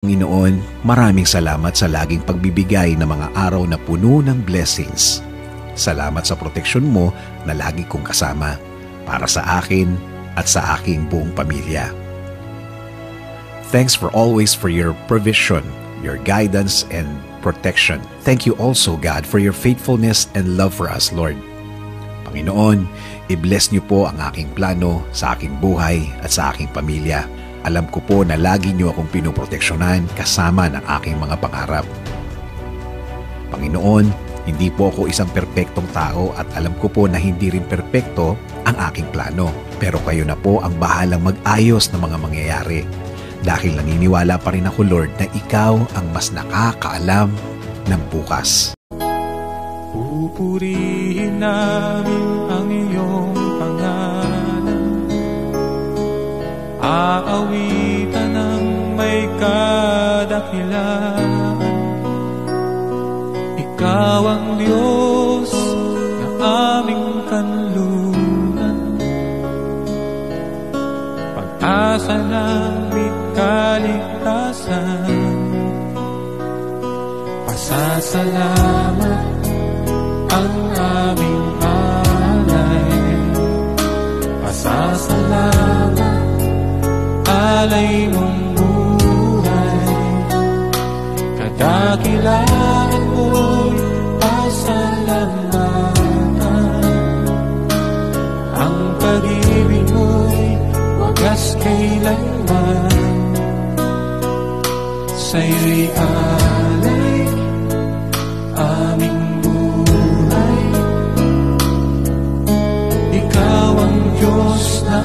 Panginoon, maraming salamat sa laging pagbibigay ng mga araw na puno ng blessings. Salamat sa proteksyon mo na lagi kong kasama para sa akin at sa aking buong pamilya. Thanks for always for your provision, your guidance and protection. Thank you also, God, for your faithfulness and love for us, Lord. Panginoon, i-bless niyo po ang aking plano sa aking buhay at sa aking pamilya. Alam ko po na lagi niyo akong pinoproteksyonan kasama ng aking mga pangarap. Panginoon, hindi po ako isang perpektong tao at alam ko po na hindi rin perpekto ang aking plano. Pero kayo na po ang bahalang mag-ayos ng mga mangyayari. Dahil naniniwala pa rin ako, Lord, na ikaw ang mas nakakaalam ng bukas. Pupurihin namin ang iyong pangalan, aawitan ng may kadakilaan. Ikaw ang Diyos ng aming kanluran, pag-asa namin kaligtasan. Pasasalamat ang aming alay, pasasalamat alay mong buhay. Kadakilaan mo'y pasalamatan, ang pag-ibig mo'y wagas kailanman. Sa'yo'y alay aming buhay, ikaw ang Diyos na